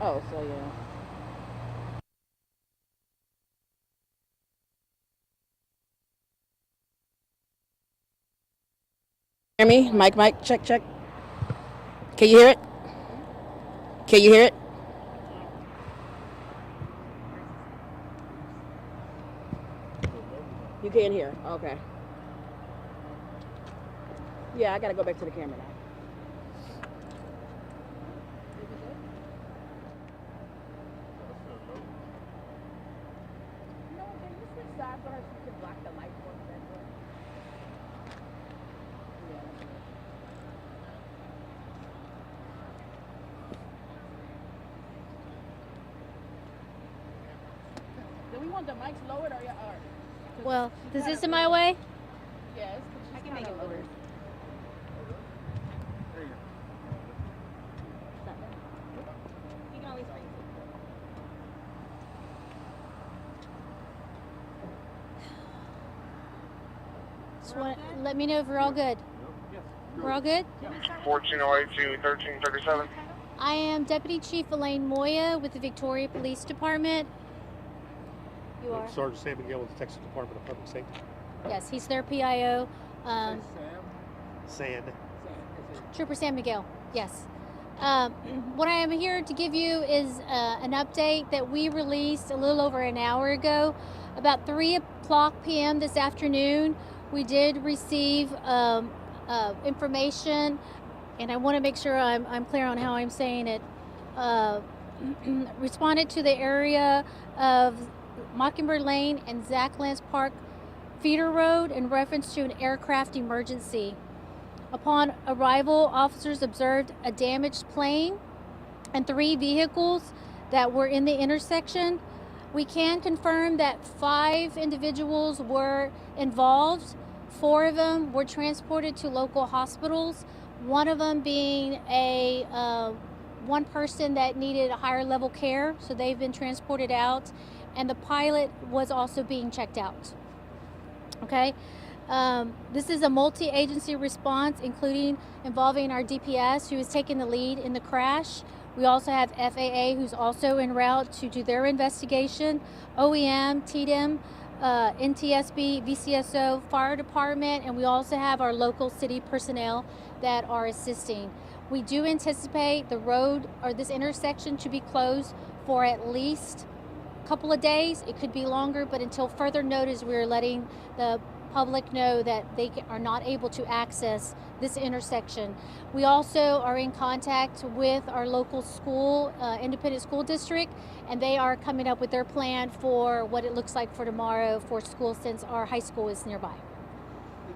Oh, so yeah. Hear me? Mic, check, check. Can you hear it? Can you hear it? You can't hear. Okay. Yeah, I gotta go back to the camera now. No, can you switch sides for her so you can block the light for me? Yeah. Do we want the mics lowered or? Well, She's is kind this of in my low. way? Yes, I can make it lower. You can always bring let me know if we're all good. We're all good? 1408 to 1337. I am Deputy Chief Elaine Moya with the Victoria Police Department. You are? Sergeant Sam Miguel with the Texas Department of Public Safety. Yes, he's their PIO. San. Trooper Sam Miguel, yes. What I am here to give you is an update that we released a little over an hour ago. About 3 o'clock p.m. this afternoon, we did receive information, and I want to make sure I'm clear on how I'm saying it. Responded to the area of Mockingbird Lane and Zach Lance Park feeder road in reference to an aircraft emergency. Upon arrival, officers observed a damaged plane and 3 vehicles that were in the intersection. We can confirm that 5 individuals were involved. 4 of them were transported to local hospitals, one of them being one person that needed a higher level care, so they've been transported out, and the pilot was also being checked out. Okay. This is a multi-agency response, including involving our DPS, who is taking the lead in the crash. We also have FAA, who's also en route to do their investigation, OEM, TDM, NTSB, VCSO, Fire Department, and we also have our local city personnel that are assisting. We do anticipate the road or this intersection to be closed for at least a couple of days. It could be longer, but until further notice, we're letting the public know that they are not able to access this intersection. We also are in contact with our local school, independent school district, and they are coming up with their plan for what it looks like for tomorrow for school, since our high school is nearby.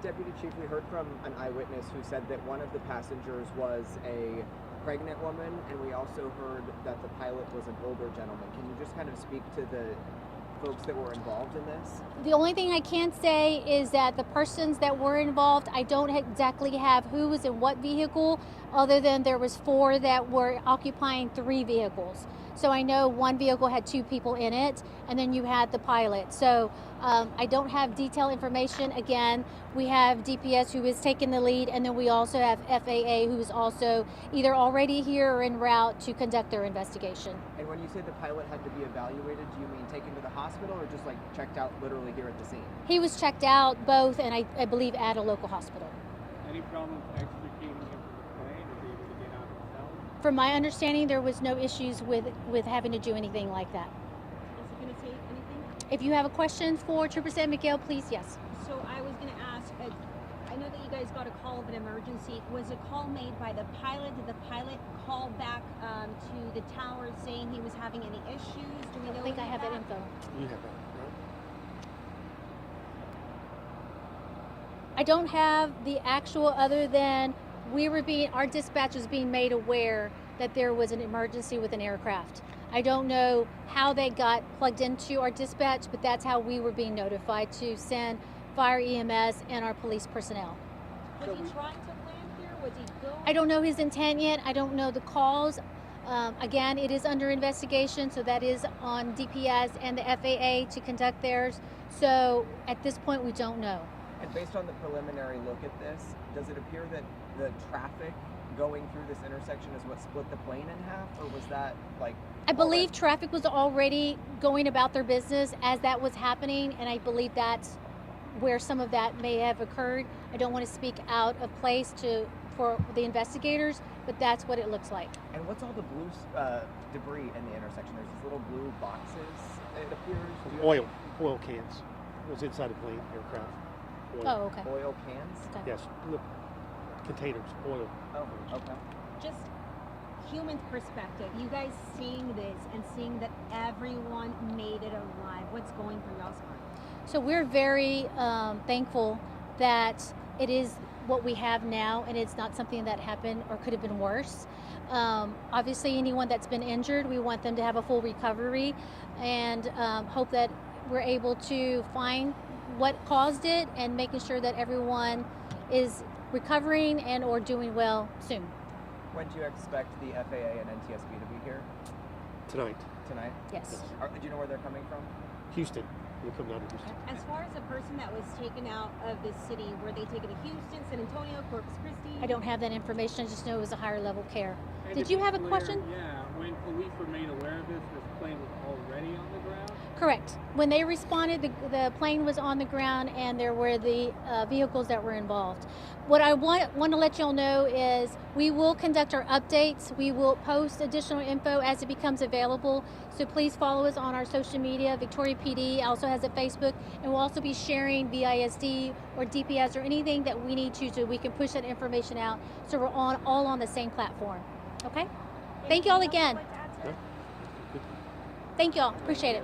Deputy Chief, we heard from an eyewitness who said that one of the passengers was a pregnant woman, and we also heard that the pilot was an older gentleman. Can you just kind of speak to the folks that were involved in this? The only thing I can say is that the persons that were involved, I don't exactly have who was in what vehicle, other than there was 4 that were occupying 3 vehicles. So I know one vehicle had 2 people in it, and then you had the pilot. So I don't have detailed information. Again, we have DPS who is taking the lead, and then we also have FAA who is also either already here or en route to conduct their investigation. And when you say the pilot had to be evaluated, do you mean taken to the hospital or just like checked out literally here at the scene? He was checked out both, and I believe at a local hospital. Any problem extricating him from the plane or be able to get out himself? From my understanding, there was no issues with having to do anything like that. Is he going to take anything? If you have a question for Trooper Sam Miguel, please, yes. So I was going to ask, I know that you guys got a call of an emergency. Was a call made by the pilot? Did the pilot call back to the tower saying he was having any issues? Do we know? I think I have that info. You have that, right? I don't have the actual, other than our dispatch was being made aware that there was an emergency with an aircraft. I don't know how they got plugged into our dispatch, but that's how we were being notified to send fire, EMS, and our police personnel. Was he trying to land here? Was he going? I don't know his intent yet. I don't know the cause. Again, it is under investigation, so that is on DPS and the FAA to conduct theirs. So at this point, we don't know. And based on the preliminary look at this, does it appear that the traffic going through this intersection is what split the plane in half, or was that like? I believe already- traffic was already going about their business as that was happening, and I believe that's where some of that may have occurred. I don't want to speak out of place for the investigators, but that's what it looks like. And what's all the blue debris in the intersection? There's these little blue boxes. It appears. Do you have Oil cans. It was inside a plane, aircraft. Oil. Oh, okay. Oil cans. Okay. Yes, look, containers, oil. Oh, okay. Just human perspective, you guys seeing this and seeing that everyone made it alive. What's going through y'all's mind? So we're very thankful that it is what we have now, and it's not something that happened or could have been worse. Obviously, anyone that's been injured, we want them to have a full recovery, and hope that we're able to find what caused it and making sure that everyone is recovering and or doing well soon. When do you expect the FAA and NTSB to be here? Tonight. Tonight? Yes. Do you know where they're coming from? Houston. We'll come down to Houston. As far as the person that was taken out of the city, were they taken to Houston, San Antonio, Corpus Christi? I don't have that information. I just know it was a higher level care. And Did to you be have a clear, question? Yeah, when police were made aware of this plane was already on the ground? Correct. When they responded, the plane was on the ground and there were the vehicles that were involved. What I want to let y'all know is we will conduct our updates. We will post additional info as it becomes available. So please follow us on our social media. Victoria PD also has a Facebook, and we'll also be sharing VISD or DPS or anything that we need to so we can push that information out so we're all on the same platform. Okay? Thank y'all again. Thank y'all. Appreciate it.